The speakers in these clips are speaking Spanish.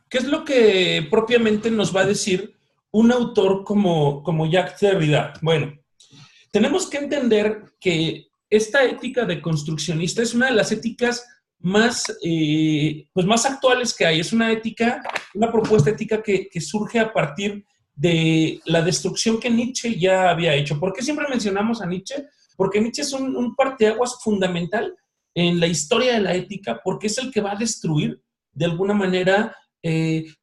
¿Qué es lo que propiamente nos va a decir un autor como Jacques Derrida? Bueno, tenemos que entender que esta ética de construccionista es una de las éticas más actuales que hay. Es una ética, una propuesta ética que surge a partir de la destrucción que Nietzsche ya había hecho. ¿Por qué siempre mencionamos a Nietzsche? Porque Nietzsche es un parteaguas fundamental en la historia de la ética, porque es el que va a destruir, de alguna manera,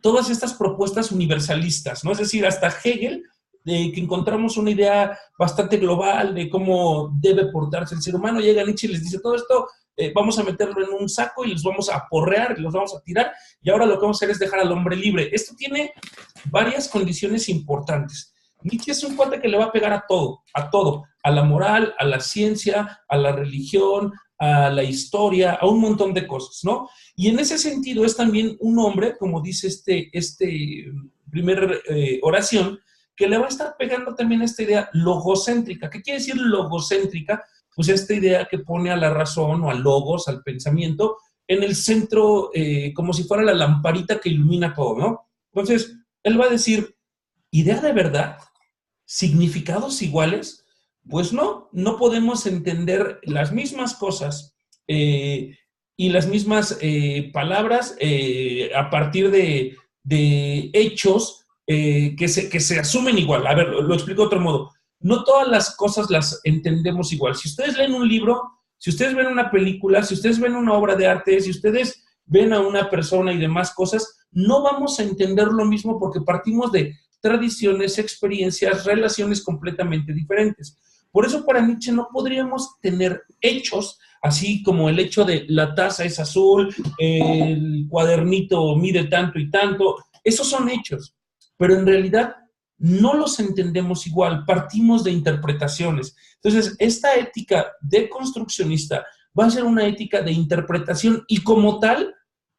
todas estas propuestas universalistas, ¿no? Es decir, hasta Hegel, de que encontramos una idea bastante global de cómo debe portarse el ser humano, llega Nietzsche y les dice todo esto, vamos a meterlo en un saco y los vamos a porrear, y los vamos a tirar, y ahora lo que vamos a hacer es dejar al hombre libre. Esto tiene varias condiciones importantes. Nietzsche es un cuate que le va a pegar a todo, a la moral, a la ciencia, a la religión, a la historia, a un montón de cosas, ¿no? Y en ese sentido es también un hombre, como dice este primer oración, que le va a estar pegando también esta idea logocéntrica. ¿Qué quiere decir logocéntrica? Pues esta idea que pone a la razón o al logos, al pensamiento, en el centro, como si fuera la lamparita que ilumina todo, ¿no? Entonces, él va a decir, ¿idea de verdad? ¿Significados iguales? Pues no podemos entender las mismas cosas y las mismas palabras a partir de hechos que se asumen igual. A ver, lo explico de otro modo. No todas las cosas las entendemos igual. Si ustedes leen un libro, si ustedes ven una película, si ustedes ven una obra de arte, si ustedes ven a una persona y demás cosas, no vamos a entender lo mismo porque partimos de tradiciones, experiencias, relaciones completamente diferentes. Por eso para Nietzsche no podríamos tener hechos, así como el hecho de la taza es azul, el cuadernito mide tanto y tanto, esos son hechos, pero en realidad no los entendemos igual, partimos de interpretaciones. Entonces, esta ética deconstruccionista va a ser una ética de interpretación y como tal,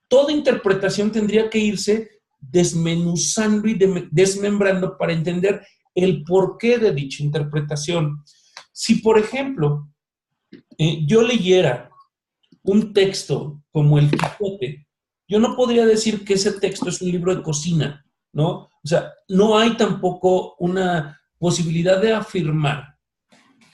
toda interpretación tendría que irse desmenuzando y desmembrando para entender el porqué de dicha interpretación. Si, por ejemplo, yo leyera un texto como El Quijote, yo no podría decir que ese texto es un libro de cocina, ¿no? O sea, no hay tampoco una posibilidad de afirmar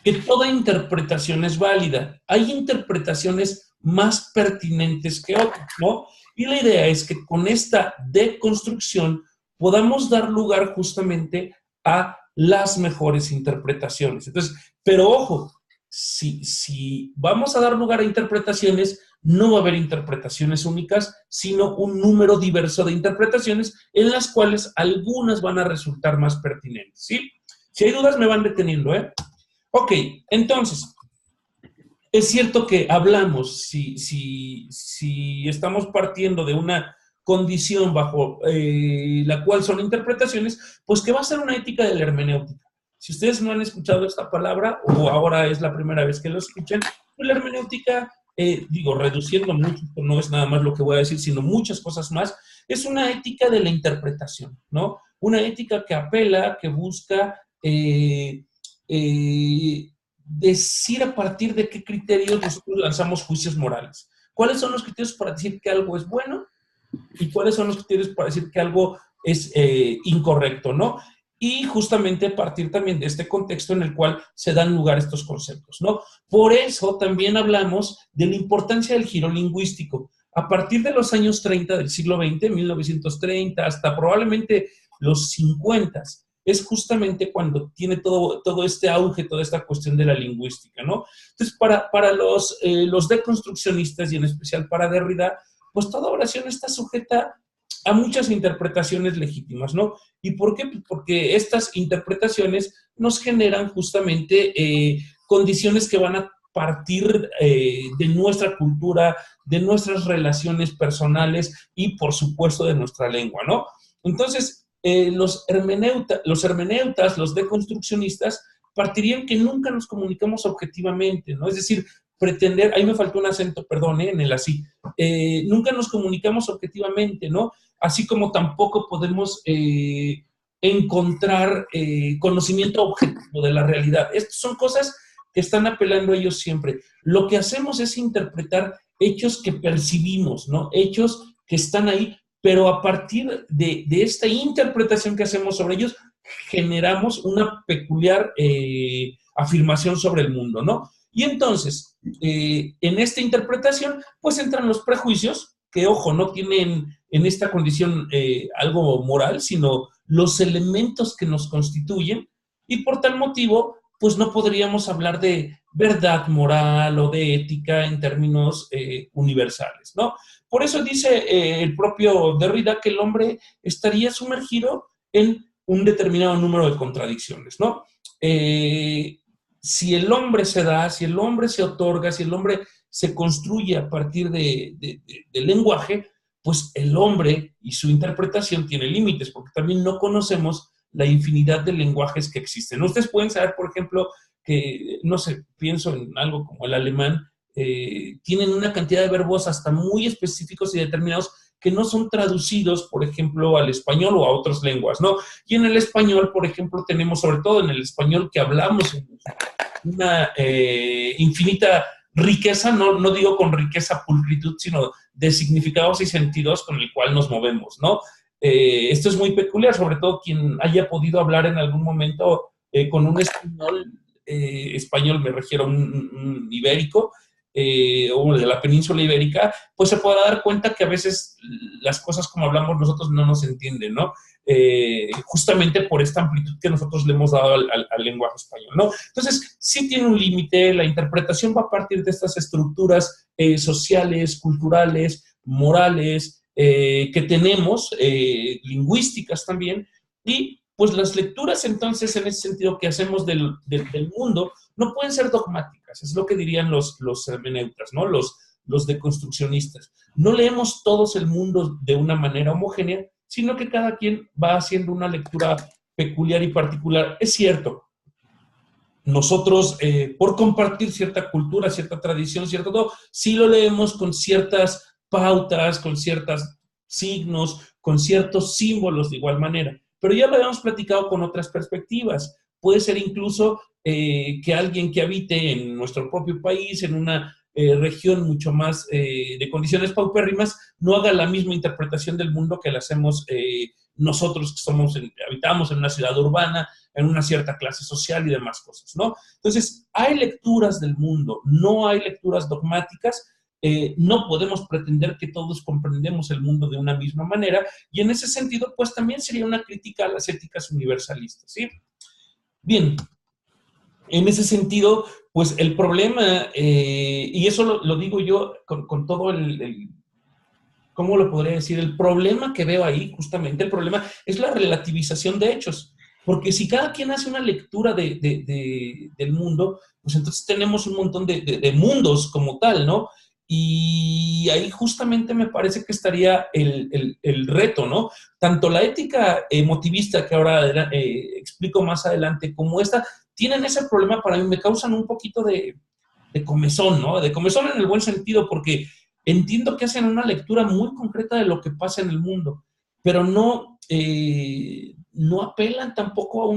que toda interpretación es válida. Hay interpretaciones más pertinentes que otras, ¿no? Y la idea es que con esta deconstrucción podamos dar lugar justamente a las mejores interpretaciones. Entonces, pero ojo, si vamos a dar lugar a interpretaciones, no va a haber interpretaciones únicas, sino un número diverso de interpretaciones en las cuales algunas van a resultar más pertinentes, ¿sí? Si hay dudas, me van deteniendo, ¿eh? Ok, entonces, es cierto que hablamos, si estamos partiendo de una condición bajo la cual son interpretaciones, pues que va a ser una ética de la hermenéutica. Si ustedes no han escuchado esta palabra, o ahora es la primera vez que lo escuchan, pues la hermenéutica, digo, reduciendo mucho, no es nada más lo que voy a decir, sino muchas cosas más, es una ética de la interpretación, ¿no? Una ética que apela, que busca decir a partir de qué criterios nosotros lanzamos juicios morales. ¿Cuáles son los criterios para decir que algo es bueno y cuáles son los criterios para decir que algo es incorrecto, ¿no? Y justamente a partir también de este contexto en el cual se dan lugar estos conceptos, ¿no? Por eso también hablamos de la importancia del giro lingüístico. A partir de los años 30 del siglo XX, 1930, hasta probablemente los 50, es justamente cuando tiene todo este auge, toda esta cuestión de la lingüística, ¿no? Entonces, para los deconstruccionistas y en especial para Derrida, pues toda oración está sujeta a muchas interpretaciones legítimas, ¿no? ¿Y por qué? Porque estas interpretaciones nos generan justamente condiciones que van a partir de nuestra cultura, de nuestras relaciones personales y, por supuesto, de nuestra lengua, ¿no? Entonces, los hermeneutas, los deconstruccionistas, partirían que nunca nos comunicamos objetivamente, ¿no? Es decir, pretender, ahí me faltó un acento, perdón, en el así, nunca nos comunicamos objetivamente, ¿no? Así como tampoco podemos encontrar conocimiento objetivo de la realidad. Estas son cosas que están apelando a ellos siempre. Lo que hacemos es interpretar hechos que percibimos, ¿no? Hechos que están ahí, pero a partir de esta interpretación que hacemos sobre ellos, generamos una peculiar afirmación sobre el mundo, ¿no? Y entonces, en esta interpretación, pues entran los prejuicios, que, ojo, no tienen en esta condición algo moral, sino los elementos que nos constituyen, y por tal motivo, pues no podríamos hablar de verdad moral o de ética en términos universales, ¿no? Por eso dice el propio Derrida que el hombre estaría sumergido en un determinado número de contradicciones, ¿no? Si el hombre se da, si el hombre se otorga, si el hombre se construye a partir del lenguaje, pues el hombre y su interpretación tiene límites, porque también no conocemos la infinidad de lenguajes que existen. Ustedes pueden saber, por ejemplo, que, no sé, pienso en algo como el alemán, tienen una cantidad de verbos hasta muy específicos y determinados que no son traducidos, por ejemplo, al español o a otras lenguas, ¿no? Y en el español, por ejemplo, tenemos, sobre todo en el español que hablamos, una infinita riqueza, no digo con riqueza pulcritud, sino de significados y sentidos con el cual nos movemos, ¿no? Esto es muy peculiar, sobre todo quien haya podido hablar en algún momento con un español me refiero a un ibérico, o de la península ibérica, pues se podrá dar cuenta que a veces las cosas como hablamos nosotros no nos entienden, ¿no? Justamente por esta amplitud que nosotros le hemos dado al lenguaje español, ¿no? Entonces, sí tiene un límite, la interpretación va a partir de estas estructuras sociales, culturales, morales, que tenemos, lingüísticas también, y pues las lecturas entonces en ese sentido que hacemos del mundo no pueden ser dogmáticas, es lo que dirían los hermeneutas, ¿no? Los deconstruccionistas. No leemos todos el mundo de una manera homogénea, sino que cada quien va haciendo una lectura peculiar y particular. Es cierto, nosotros, por compartir cierta cultura, cierta tradición, cierto todo, sí lo leemos con ciertas pautas, con ciertos signos, con ciertos símbolos de igual manera. Pero ya lo habíamos platicado con otras perspectivas. Puede ser incluso que alguien que habite en nuestro propio país, en una región mucho más de condiciones paupérrimas, no haga la misma interpretación del mundo que la hacemos nosotros que habitamos en una ciudad urbana, en una cierta clase social y demás cosas, ¿no? Entonces, hay lecturas del mundo, no hay lecturas dogmáticas. No podemos pretender que todos comprendemos el mundo de una misma manera, y en ese sentido, pues también sería una crítica a las éticas universalistas, ¿sí? Bien, en ese sentido, pues el problema, y eso lo digo yo con todo ¿cómo lo podría decir? El problema que veo ahí, justamente, el problema es la relativización de hechos. Porque si cada quien hace una lectura del mundo, pues entonces tenemos un montón de mundos como tal, ¿no? Y ahí justamente me parece que estaría el reto, ¿no? Tanto la ética emotivista que ahora explico más adelante, como esta, tienen ese problema para mí, me causan un poquito de comezón, ¿no? De comezón en el buen sentido, porque entiendo que hacen una lectura muy concreta de lo que pasa en el mundo, pero no apelan tampoco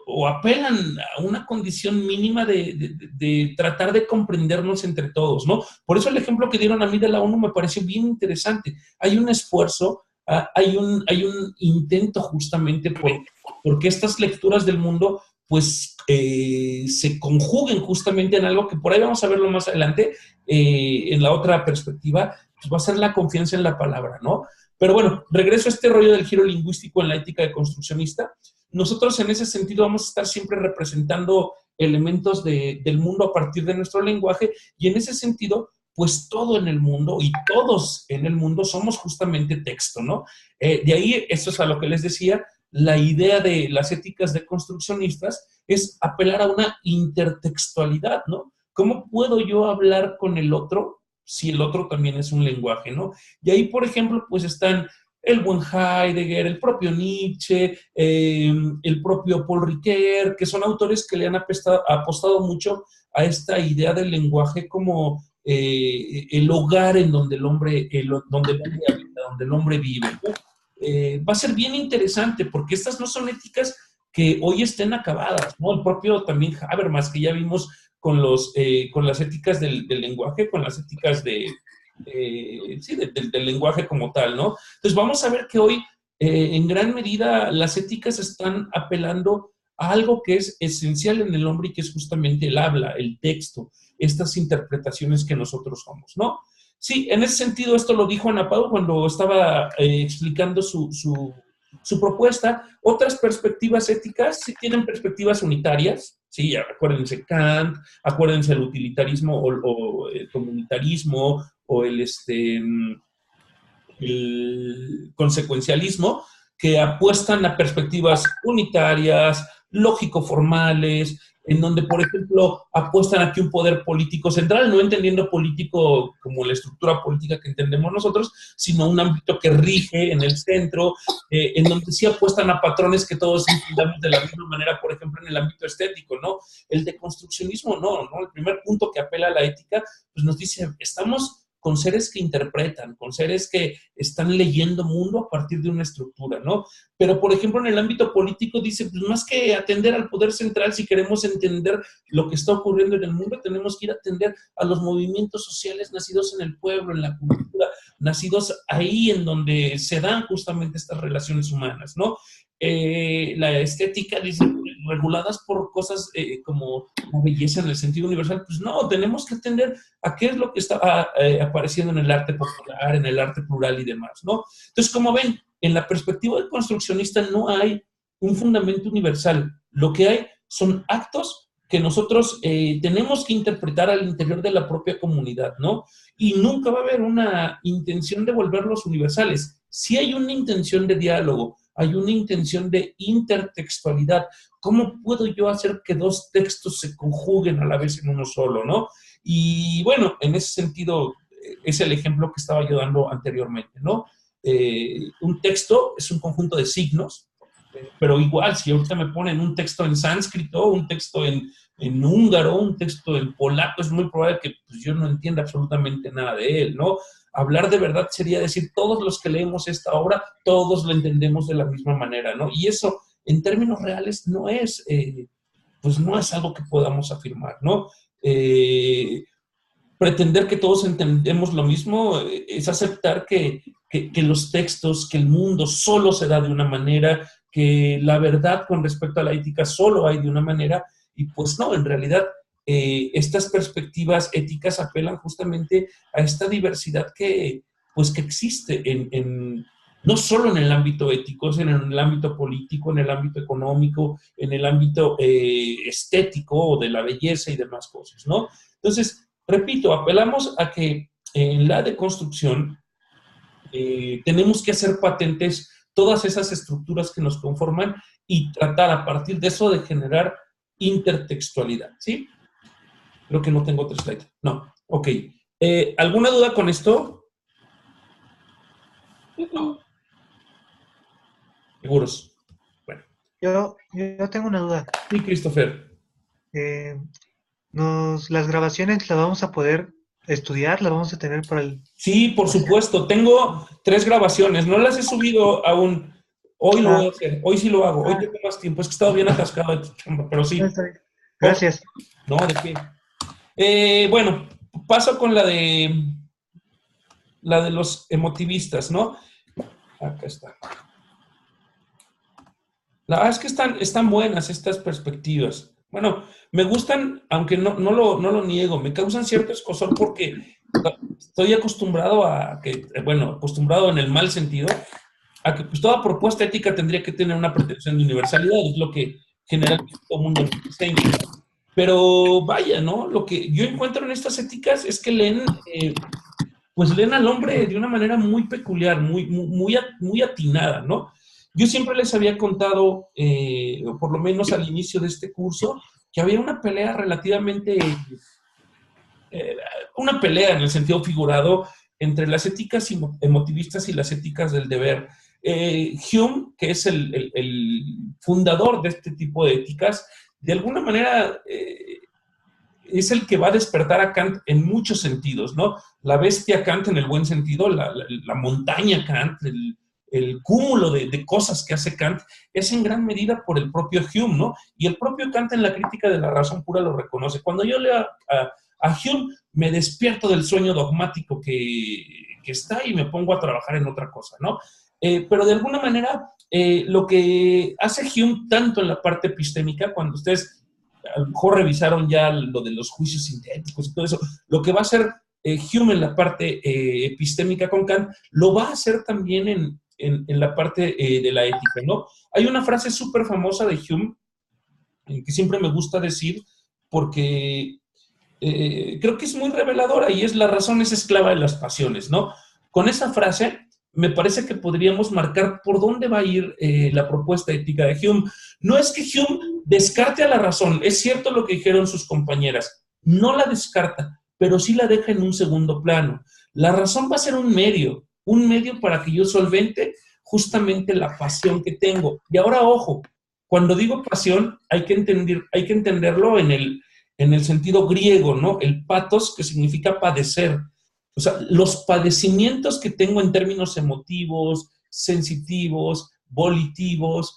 o apelan a una condición mínima de tratar de comprendernos entre todos, ¿no? Por eso el ejemplo que dieron a mí de la ONU me pareció bien interesante. Hay un esfuerzo, hay un intento justamente porque estas lecturas del mundo pues se conjuguen justamente en algo que por ahí vamos a verlo más adelante, en la otra perspectiva, pues va a ser la confianza en la palabra, ¿no? Pero bueno, regreso a este rollo del giro lingüístico en la ética deconstruccionista. Nosotros en ese sentido vamos a estar siempre representando elementos del mundo a partir de nuestro lenguaje, y en ese sentido, pues todo en el mundo y todos en el mundo somos justamente texto, ¿no? De ahí, eso es a lo que les decía, la idea de las éticas deconstruccionistas es apelar a una intertextualidad, ¿no? ¿Cómo puedo yo hablar con el otro si el otro también es un lenguaje, ¿no? Y ahí, por ejemplo, pues están el buen Heidegger, el propio Nietzsche, el propio Paul Ricoeur, que son autores que le han apostado mucho a esta idea del lenguaje como el hogar en donde el hombre habita, donde el hombre vive, ¿no? Va a ser bien interesante porque estas no son éticas que hoy estén acabadas, ¿no? El propio también Habermas, que ya vimos con las éticas del lenguaje, con las éticas sí, del lenguaje como tal, ¿no? Entonces vamos a ver que hoy, en gran medida, las éticas están apelando a algo que es esencial en el hombre y que es justamente el habla, el texto, estas interpretaciones que nosotros somos, ¿no? Sí, en ese sentido, esto lo dijo Ana Pau cuando estaba explicando su propuesta. Otras perspectivas éticas sí tienen perspectivas unitarias, sí, acuérdense Kant, acuérdense el utilitarismo o el comunitarismo o el consecuencialismo, que apuestan a perspectivas unitarias, lógico-formales, en donde, por ejemplo, apuestan a que un poder político central, no entendiendo político como la estructura política que entendemos nosotros, sino un ámbito que rige en el centro, en donde sí apuestan a patrones que todos entendamos de la misma manera, por ejemplo, en el ámbito estético, ¿no? El deconstruccionismo, no. El primer punto que apela a la ética, pues nos dice, estamos con seres que interpretan, con seres que están leyendo mundo a partir de una estructura, ¿no? Pero, por ejemplo, en el ámbito político dice, pues más que atender al poder central, si queremos entender lo que está ocurriendo en el mundo, tenemos que ir a atender a los movimientos sociales nacidos en el pueblo, en la cultura, nacidos ahí en donde se dan justamente estas relaciones humanas, ¿no? La estética, dice, reguladas por cosas como la belleza en el sentido universal, pues no, tenemos que atender a qué es lo que está apareciendo en el arte popular, en el arte plural y demás, ¿no? Entonces, como ven, en la perspectiva del construccionista no hay un fundamento universal. Lo que hay son actos que nosotros tenemos que interpretar al interior de la propia comunidad, ¿no? Y nunca va a haber una intención de volverlos universales. Sí hay una intención de diálogo, hay una intención de intertextualidad. ¿Cómo puedo yo hacer que dos textos se conjuguen a la vez en uno solo, ¿no? Y bueno, en ese sentido es el ejemplo que estaba yo dando anteriormente, ¿no? Un texto es un conjunto de signos, pero igual, si ahorita me ponen un texto en sánscrito, un texto en húngaro, un texto en polaco, es muy probable que pues, yo no entienda absolutamente nada de él, ¿no? Hablar de verdad sería decir, todos los que leemos esta obra, todos lo entendemos de la misma manera, ¿no? Y eso, en términos reales, pues no es algo que podamos afirmar, ¿no? Pretender que todos entendemos lo mismo es aceptar que los textos, que el mundo solo se da de una manera, que la verdad con respecto a la ética solo hay de una manera, y pues no, en realidad estas perspectivas éticas apelan justamente a esta diversidad pues, que existe no solo en el ámbito ético, sino en el ámbito político, en el ámbito económico, en el ámbito estético o de la belleza y demás cosas, ¿no? Entonces, repito, apelamos a que en la deconstrucción tenemos que hacer patentes todas esas estructuras que nos conforman y tratar a partir de eso de generar intertextualidad, ¿sí? Creo que no tengo otro slide. No, ok. ¿Alguna duda con esto? No. ¿Seguros? Bueno. Yo tengo una duda. Sí, Christopher. Eh, las grabaciones las vamos a poder estudiar, las vamos a tener para el... Sí, por supuesto. Tengo 3 grabaciones. No las he subido aún. Hoy lo voy a hacer. Hoy sí lo hago. Hoy tengo más tiempo. Es que he estado bien atascado de chamba, pero sí. Está bien. Ok. Gracias. No, ¿de qué? Bueno, paso con la de los emotivistas, ¿no? Acá está. La verdad es que están buenas estas perspectivas. Bueno, me gustan, aunque no lo niego, me causan cierto escozor porque estoy acostumbrado acostumbrado en el mal sentido, a que pues, toda propuesta ética tendría que tener una pretensión de universalidad, es lo que generalmente todo el mundo enseña. Pero vaya, ¿no? Lo que yo encuentro en estas éticas es que pues leen al hombre de una manera muy peculiar, muy atinada, ¿no? Yo siempre les había contado, o por lo menos al inicio de este curso, que había una pelea relativamente, una pelea en el sentido figurado entre las éticas emotivistas y las éticas del deber. Hume, que es el fundador de este tipo de éticas, de alguna manera es el que va a despertar a Kant en muchos sentidos, ¿no? La bestia Kant en el buen sentido, la montaña Kant, el cúmulo de cosas que hace Kant, es en gran medida por el propio Hume, ¿no? Y el propio Kant en la crítica de la razón pura lo reconoce. Cuando yo leo A Hume me despierto del sueño dogmático que está y me pongo a trabajar en otra cosa, ¿no? Pero de alguna manera, lo que hace Hume tanto en la parte epistémica, cuando ustedes a lo mejor revisaron ya lo de los juicios sintéticos y todo eso, lo que va a hacer Hume en la parte epistémica con Kant, lo va a hacer también en la parte de la ética, ¿no? Hay una frase súper famosa de Hume que siempre me gusta decir porque creo que es muy reveladora y es: la razón es esclava de las pasiones, ¿no? Con esa frase me parece que podríamos marcar por dónde va a ir la propuesta ética de Hume. No es que Hume descarte a la razón, es cierto lo que dijeron sus compañeras, no la descarta, pero sí la deja en un segundo plano. La razón va a ser un medio para que yo solvente justamente la pasión que tengo. Y ahora, ojo, cuando digo pasión, hay que entenderlo en el sentido griego, ¿no? El patos, que significa padecer. O sea, los padecimientos que tengo en términos emotivos, sensitivos, volitivos,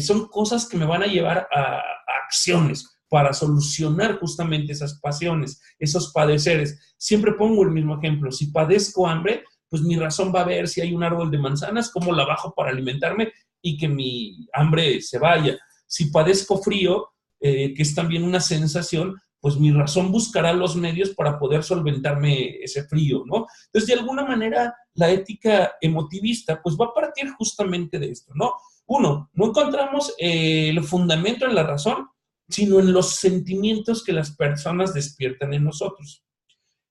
son cosas que me van a llevar a acciones para solucionar justamente esas pasiones, esos padeceres. Siempre pongo el mismo ejemplo. Si padezco hambre, pues mi razón va a ver si hay un árbol de manzanas, cómo la bajo para alimentarme y que mi hambre se vaya. Si padezco frío, que es también una sensación, pues mi razón buscará los medios para poder solventarme ese frío, ¿no? Entonces, de alguna manera, la ética emotivista, pues va a partir justamente de esto, ¿no? Uno, no encontramos el fundamento en la razón, sino en los sentimientos que las personas despiertan en nosotros.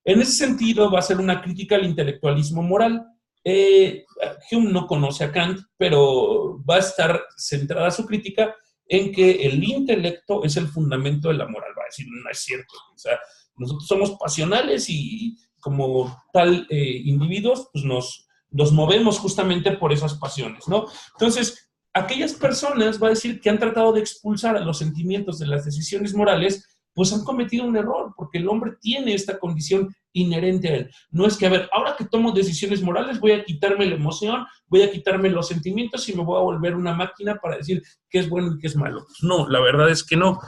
En ese sentido, va a ser una crítica al intelectualismo moral. Hume no conoce a Kant, pero va a estar centrada su crítica en que el intelecto es el fundamento de la moral. Va a decir: no es cierto. O sea, nosotros somos pasionales y como tal individuos, pues nos movemos justamente por esas pasiones, ¿no? Entonces, aquellas personas, va a decir, que han tratado de expulsar a los sentimientos de las decisiones morales, pues han cometido un error, porque el hombre tiene esta condición inherente a él. No es que, a ver, ahora que tomo decisiones morales, voy a quitarme la emoción, voy a quitarme los sentimientos y me voy a volver una máquina para decir qué es bueno y qué es malo. Pues no, la verdad es que no.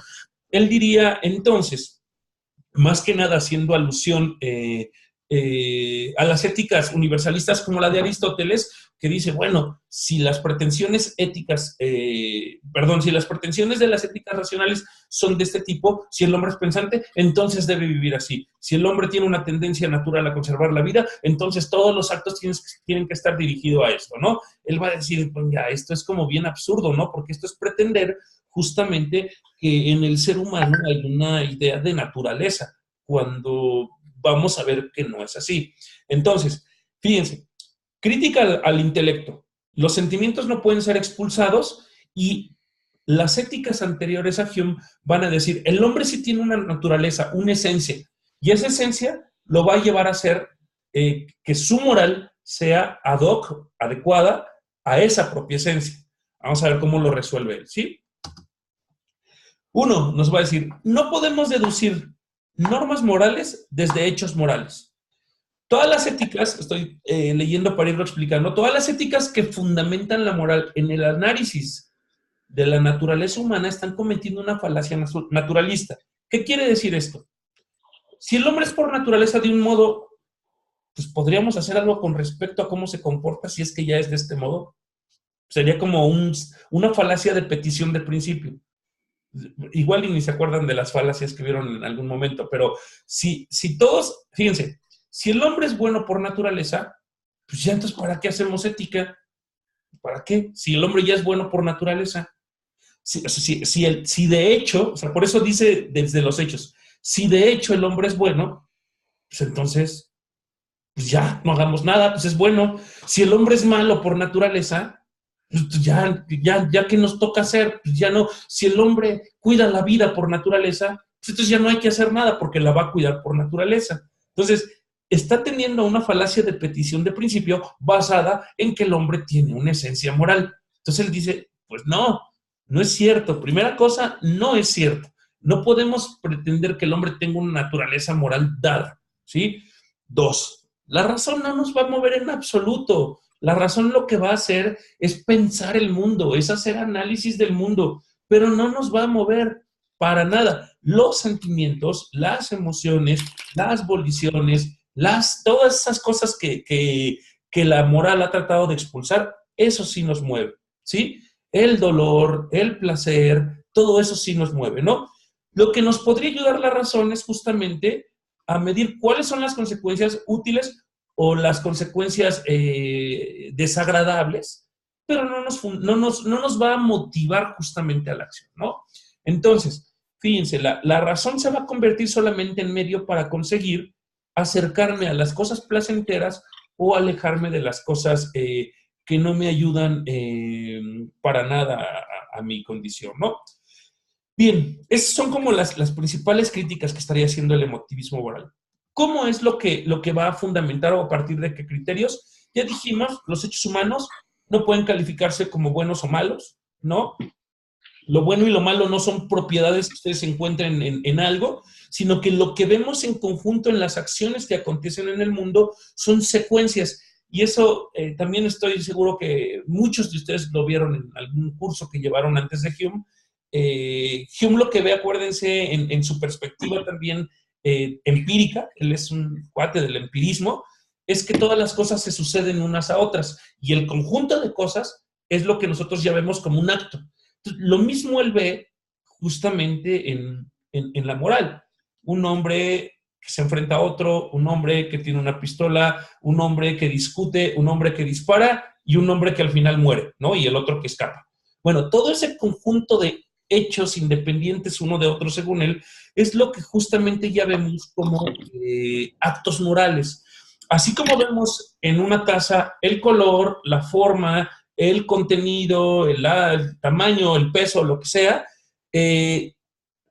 Él diría entonces, más que nada haciendo alusión a las éticas universalistas como la de Aristóteles, que dice: bueno, si las pretensiones éticas, si las pretensiones de las éticas racionales son de este tipo, si el hombre es pensante, entonces debe vivir así. Si el hombre tiene una tendencia natural a conservar la vida, entonces todos los actos tienen que estar dirigidos a esto, ¿no? Él va a decir: pues ya, esto es como bien absurdo, ¿no? Porque esto es pretender justamente que en el ser humano hay una idea de naturaleza, cuando vamos a ver que no es así. Entonces, fíjense, crítica al intelecto. Los sentimientos no pueden ser expulsados y las éticas anteriores a Hume van a decir: el hombre sí tiene una naturaleza, una esencia, y esa esencia lo va a llevar a ser que su moral sea ad hoc, adecuada a esa propia esencia. Vamos a ver cómo lo resuelve él, ¿sí? Uno nos va a decir: no podemos deducir normas morales desde hechos morales. Todas las éticas, estoy leyendo para irlo explicando, todas las éticas que fundamentan la moral en el análisis de la naturaleza humana están cometiendo una falacia naturalista. ¿Qué quiere decir esto? Si el hombre es por naturaleza de un modo, pues podríamos hacer algo con respecto a cómo se comporta si es que ya es de este modo. Sería como una falacia de petición de principio. Igual y ni se acuerdan de las falacias que vieron en algún momento, pero si todos, fíjense, si el hombre es bueno por naturaleza, pues ya entonces, ¿para qué hacemos ética? ¿Para qué? Si el hombre ya es bueno por naturaleza. Si de hecho, o sea, por eso dice desde los hechos, si de hecho el hombre es bueno, pues entonces, pues ya, no hagamos nada, pues es bueno. Si el hombre es malo por naturaleza, pues ya que nos toca hacer, pues ya no. Si el hombre cuida la vida por naturaleza, pues entonces ya no hay que hacer nada porque la va a cuidar por naturaleza. Entonces, está teniendo una falacia de petición de principio basada en que el hombre tiene una esencia moral. Entonces él dice: pues no, no es cierto. Primera cosa, no es cierto. No podemos pretender que el hombre tenga una naturaleza moral dada, ¿sí? Dos, la razón no nos va a mover en absoluto. La razón lo que va a hacer es pensar el mundo, es hacer análisis del mundo, pero no nos va a mover. para nada. Los sentimientos, las emociones, las voliciones, todas esas cosas que la moral ha tratado de expulsar, eso sí nos mueve, ¿sí? El dolor, el placer, todo eso sí nos mueve, ¿no? Lo que nos podría ayudar la razón es justamente a medir cuáles son las consecuencias útiles o las consecuencias desagradables, pero no nos va a motivar justamente a la acción, ¿no? Entonces, fíjense, la razón se va a convertir solamente en medio para conseguir acercarme a las cosas placenteras o alejarme de las cosas que no me ayudan para nada a mi condición, ¿no? Bien, esas son como las principales críticas que estaría haciendo el emotivismo moral. ¿Cómo es lo que va a fundamentar o a partir de qué criterios? Ya dijimos, los hechos humanos no pueden calificarse como buenos o malos, ¿no? Lo bueno y lo malo no son propiedades que ustedes encuentren en algo, sino que lo que vemos en conjunto en las acciones que acontecen en el mundo son secuencias. Y eso también estoy seguro que muchos de ustedes lo vieron en algún curso que llevaron antes de Hume. Hume lo que ve, acuérdense, en su perspectiva también empírica, él es un cuate del empirismo, es que todas las cosas se suceden unas a otras y el conjunto de cosas es lo que nosotros ya vemos como un acto. Entonces, lo mismo él ve justamente en la moral. Un hombre que se enfrenta a otro, un hombre que tiene una pistola, un hombre que discute, un hombre que dispara y un hombre que al final muere, ¿no? Y el otro que escapa. Bueno, todo ese conjunto de hechos independientes uno de otro, según él, es lo que justamente ya vemos como actos morales. Así como vemos en una taza el color, la forma, el contenido, el tamaño, el peso, lo que sea,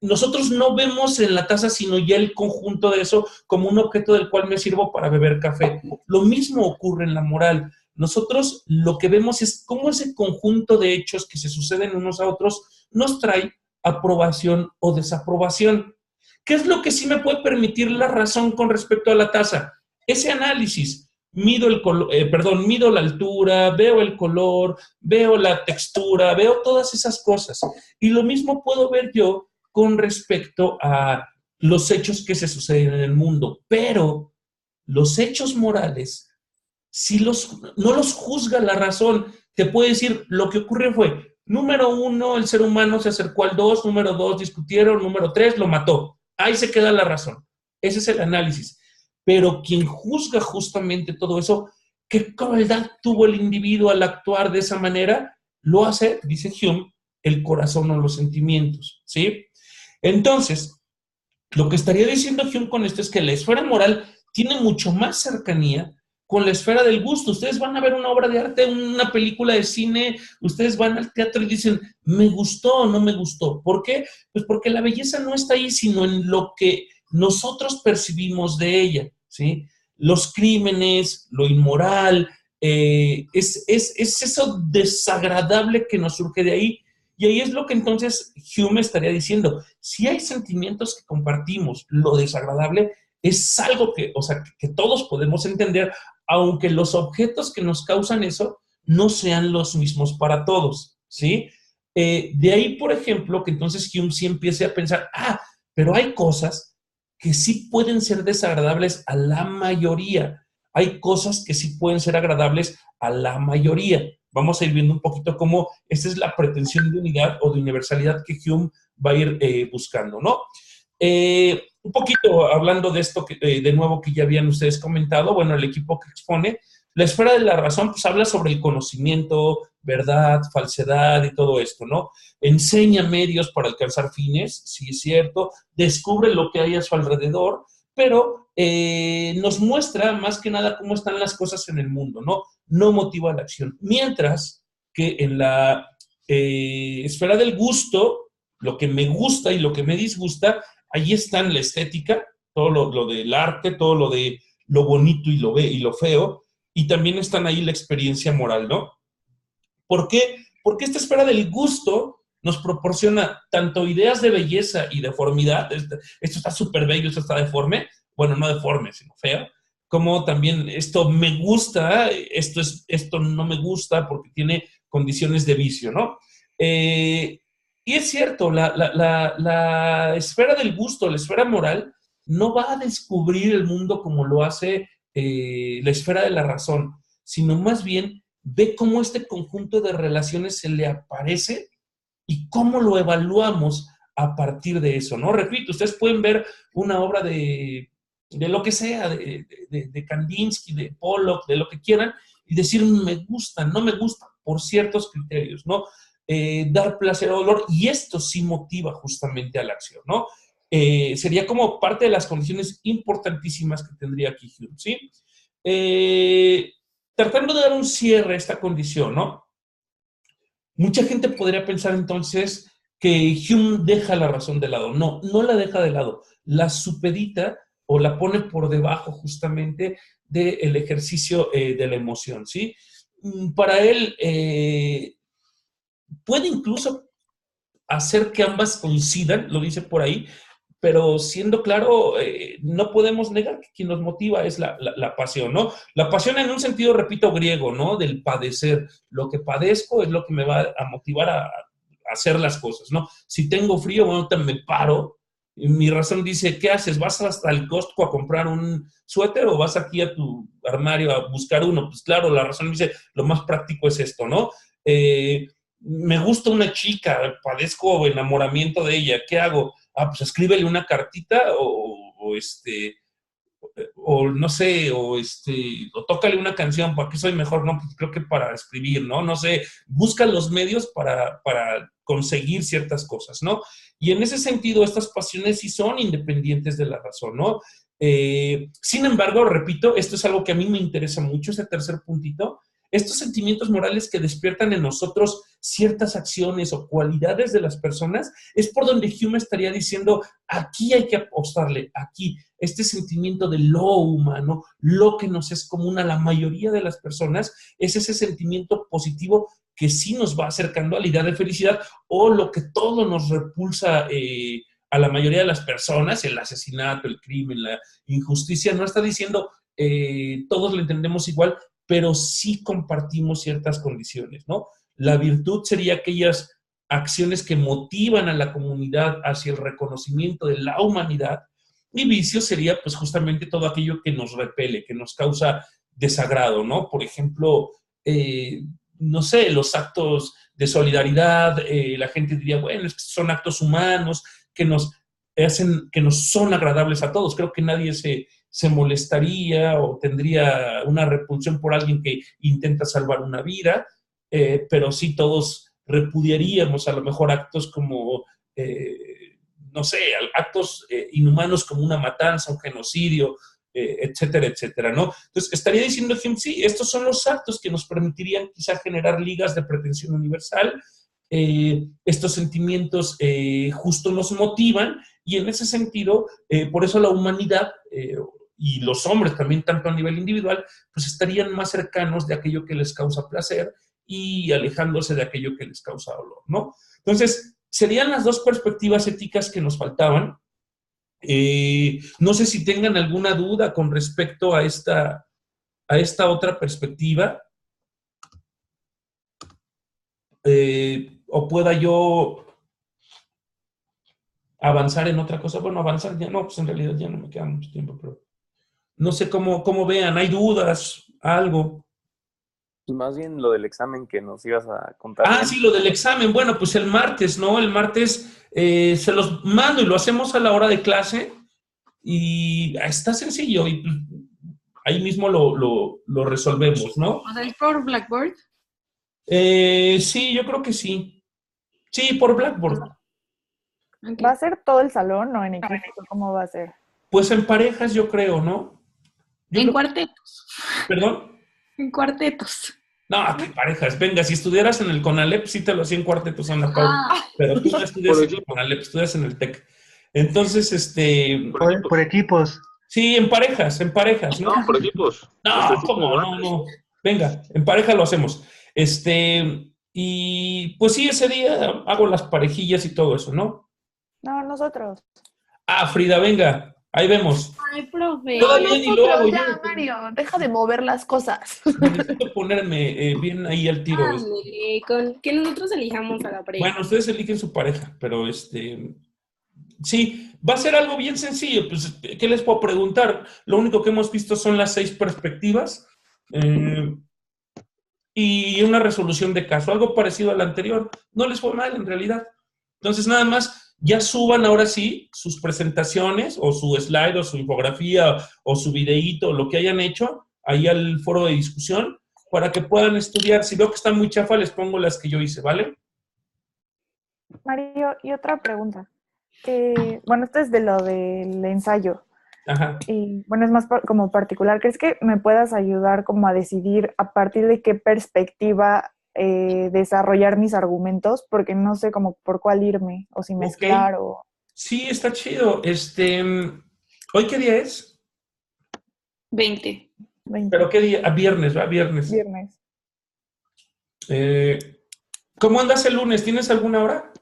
nosotros no vemos en la taza sino ya el conjunto de eso como un objeto del cual me sirvo para beber café. Lo mismo ocurre en la moral. Nosotros lo que vemos es cómo ese conjunto de hechos que se suceden unos a otros nos trae aprobación o desaprobación. ¿Qué es lo que sí me puede permitir la razón con respecto a la taza? Ese análisis. Mido la altura, veo el color, veo la textura, veo todas esas cosas. Y lo mismo puedo ver yo con respecto a los hechos que se suceden en el mundo. Pero los hechos morales no los juzga la razón. Te puede decir, lo que ocurrió fue, número uno, el ser humano se acercó al dos, número dos, discutieron, número tres, lo mató. Ahí se queda la razón. Ese es el análisis. Pero quien juzga justamente todo eso, qué crueldad tuvo el individuo al actuar de esa manera, lo hace, dice Hume, el corazón o los sentimientos, ¿sí? Entonces, lo que estaría diciendo Hume con esto es que la esfera moral tiene mucho más cercanía con la esfera del gusto. Ustedes van a ver una obra de arte, una película de cine, ustedes van al teatro y dicen, ¿me gustó o no me gustó? ¿Por qué? Pues porque la belleza no está ahí, sino en lo que nosotros percibimos de ella, ¿sí? Los crímenes, lo inmoral, es eso desagradable que nos surge de ahí. Y ahí es lo que entonces Hume estaría diciendo. Si hay sentimientos que compartimos, lo desagradable es algo que todos podemos entender, aunque los objetos que nos causan eso no sean los mismos para todos, ¿sí? De ahí, por ejemplo, que entonces Hume sí empiece a pensar, pero hay cosas que sí pueden ser desagradables a la mayoría. Hay cosas que sí pueden ser agradables a la mayoría. Vamos a ir viendo un poquito cómo esta es la pretensión de unidad o de universalidad que Hume va a ir buscando, ¿no? Un poquito hablando de esto, de nuevo, que ya habían ustedes comentado, bueno, el equipo que expone, la esfera de la razón, pues habla sobre el conocimiento, verdad, falsedad y todo esto, ¿no? Enseña medios para alcanzar fines, sí es cierto, descubre lo que hay a su alrededor, pero nos muestra más que nada cómo están las cosas en el mundo, ¿no? No motiva la acción. Mientras que en la esfera del gusto, lo que me gusta y lo que me disgusta, allí están la estética, todo lo del arte, todo lo de lo bonito y lo feo, y también están ahí la experiencia moral, ¿no? ¿Por qué? Porque esta esfera del gusto nos proporciona tanto ideas de belleza y deformidad, esto está súper bello, esto está deforme, bueno, no deforme, sino feo, como también esto me gusta, esto no me gusta porque tiene condiciones de vicio, ¿no? Y es cierto, la esfera del gusto, la esfera moral, no va a descubrir el mundo como lo hace la esfera de la razón, sino más bien ve cómo este conjunto de relaciones se le aparece y cómo lo evaluamos a partir de eso, ¿no? Repito, ustedes pueden ver una obra de lo que sea, de Kandinsky, de Pollock, de lo que quieran, y decir me gusta, no me gusta, por ciertos criterios, ¿no? Dar placer o dolor, y esto sí motiva justamente a la acción, ¿no? Sería como parte de las condiciones importantísimas que tendría aquí Hume, ¿sí? Tratando de dar un cierre a esta condición, ¿no? Mucha gente podría pensar entonces que Hume deja la razón de lado. No, no la deja de lado, la supedita o la pone por debajo justamente del ejercicio de la emoción, ¿sí? Para él, puede incluso hacer que ambas coincidan, lo dice por ahí, pero siendo claro, no podemos negar que quien nos motiva es la pasión, ¿no? La pasión en un sentido, repito, griego, ¿no? Del padecer. Lo que padezco es lo que me va a motivar a hacer las cosas, ¿no? Si tengo frío, bueno, me paro. Y mi razón dice, ¿qué haces? ¿Vas hasta el Costco a comprar un suéter o vas aquí a tu armario a buscar uno? Pues claro, la razón dice, lo más práctico es esto, ¿no? Me gusta una chica, padezco enamoramiento de ella, ¿qué hago? Pues escríbele una cartita o no sé, o tócale una canción, ¿para qué soy mejor? No, pues creo que para escribir, ¿no? No sé, busca los medios para conseguir ciertas cosas, ¿no? Y en ese sentido, estas pasiones sí son independientes de la razón, ¿no? Sin embargo, repito, esto es algo que a mí me interesa mucho, ese tercer puntito, estos sentimientos morales que despiertan en nosotros ciertas acciones o cualidades de las personas, es por donde Hume estaría diciendo, aquí hay que apostarle, aquí, este sentimiento de lo humano, lo que nos es común a la mayoría de las personas, es ese sentimiento positivo que sí nos va acercando a la idea de felicidad o lo que todo nos repulsa a la mayoría de las personas, el asesinato, el crimen, la injusticia, no está diciendo todos lo entendemos igual, pero sí compartimos ciertas condiciones, ¿no? La virtud sería aquellas acciones que motivan a la comunidad hacia el reconocimiento de la humanidad, y vicio sería pues justamente todo aquello que nos repele, que nos causa desagrado, ¿no? Por ejemplo, no sé, los actos de solidaridad, la gente diría, bueno, es que son actos humanos que nos hacen, que nos son agradables a todos. Creo que nadie se molestaría o tendría una repulsión por alguien que intenta salvar una vida, pero sí todos repudiaríamos a lo mejor actos como, no sé, actos inhumanos como una matanza, un genocidio, etcétera, etcétera, ¿no? Entonces, estaría diciendo Hume, sí, estos son los actos que nos permitirían quizá generar ligas de pretensión universal, estos sentimientos justo nos motivan y en ese sentido, por eso la humanidad y los hombres también, tanto a nivel individual, pues estarían más cercanos de aquello que les causa placer y alejándose de aquello que les causa dolor, ¿no? Entonces, serían las dos perspectivas éticas que nos faltaban. No sé si tengan alguna duda con respecto a esta otra perspectiva, o pueda yo avanzar en otra cosa. Bueno, avanzar ya no, pues en realidad ya no me queda mucho tiempo, pero no sé cómo vean, ¿hay dudas? ¿Algo? Y más bien lo del examen que nos ibas a contar. Sí, lo del examen. Bueno, pues el martes, ¿no? El martes se los mando y lo hacemos a la hora de clase y está sencillo y pues, ahí mismo lo resolvemos, ¿no? O sea, ¿es por Blackboard? Sí, yo creo que sí. Sí, por Blackboard. Okay. ¿Va a ser todo el salón o en equipo? ¿Cómo va a ser? Pues en parejas, yo creo, ¿no? En cuartetos. ¿Perdón? En cuartetos. No, ¿qué parejas? Venga, si estudiaras en el CONALEP, sí te lo hacía en cuartetos, Ana Paula. Pero tú no estudias en el CONALEP, estudias en el TEC. Entonces, Por equipos. Sí, en parejas, ¿no? No, por equipos. No, ¿cómo? No. Venga, en pareja lo hacemos. Y pues sí, ese día hago las parejillas y todo eso, ¿no? No, nosotros. Frida, venga. Ahí vemos. Ay, profe. Todavía ni lo hago yo. Ya, Mario, deja de mover las cosas. Necesito ponerme bien ahí al tiro. Ándale, con que nosotros elijamos a la pareja. Bueno, ustedes eligen su pareja, pero sí, va a ser algo bien sencillo. Pues, ¿qué les puedo preguntar? Lo único que hemos visto son las 6 perspectivas y una resolución de caso, algo parecido al anterior. No les fue mal en realidad. Entonces, nada más, ya suban ahora sí sus presentaciones o su slide o su infografía o su videíto o lo que hayan hecho ahí al foro de discusión para que puedan estudiar. Si veo que están muy chafa, les pongo las que yo hice, ¿vale? Mario, y otra pregunta. Bueno, esto es de lo del ensayo. Ajá. Y bueno, es más como particular. ¿Crees que me puedas ayudar como a decidir a partir de qué perspectiva desarrollar mis argumentos? Porque no sé como por cuál irme, o si mezclar o... Sí, está chido. ¿Hoy qué día es? 20. 20. ¿Pero qué día? Viernes, ¿va? Viernes. Viernes. ¿Cómo andas el lunes? ¿Tienes alguna hora?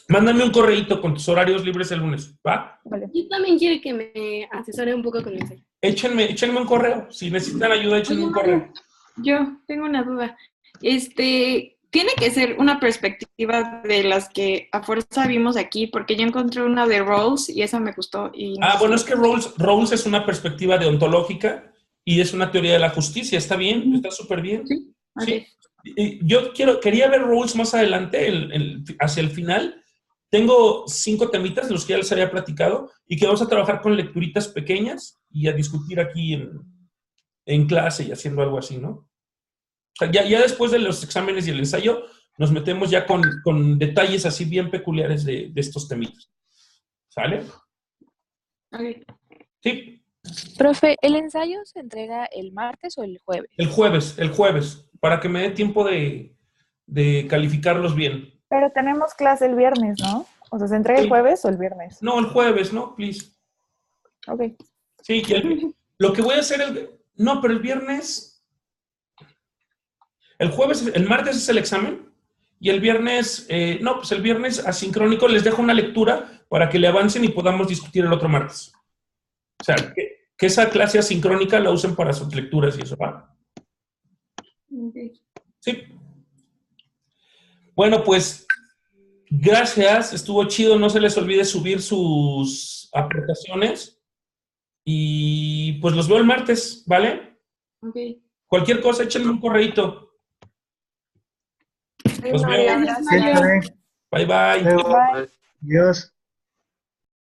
Mándame un correíto con tus horarios libres el lunes, ¿va? Vale. Yo también quiero que me asesore un poco con eso. Échenme un correo. Si necesitan ayuda, échenme Oye, un correo. Yo tengo una duda. Tiene que ser una perspectiva de las que a fuerza vimos aquí, porque yo encontré una de Rawls y esa me gustó. Y no sé Bueno, si- es que Rawls es una perspectiva deontológica y es una teoría de la justicia. ¿Está bien? ¿Está súper bien? Sí. Sí. Yo quería ver Rawls más adelante, hacia el final. Tengo 5 temitas de los que ya les había platicado y que vamos a trabajar con lecturitas pequeñas y a discutir aquí en clase y haciendo algo así, ¿no? O sea, ya después de los exámenes y el ensayo, nos metemos ya con detalles así bien peculiares de estos temitas. ¿Sale? Ok. Sí. Profe, ¿el ensayo se entrega el martes o el jueves? El jueves, para que me dé tiempo de calificarlos bien. Pero tenemos clase el viernes, ¿no? O sea, ¿se entrega el Sí. jueves o el viernes? No, el jueves, ¿no? Please. Ok. Sí, lo que voy a hacer no, pero el viernes... El martes es el examen y el viernes... pues el viernes asincrónico les dejo una lectura para que le avancen y podamos discutir el otro martes. O sea, que esa clase asincrónica la usen para sus lecturas y eso, ¿va? Ok. Sí. Bueno, pues... Gracias, estuvo chido, no se les olvide subir sus aportaciones y pues los veo el martes, ¿vale? Ok. Cualquier cosa, échenme un correíto. Los veo. Gracias, Sí, Mario. está bien. Bye, bye. Luego, Bye. adiós.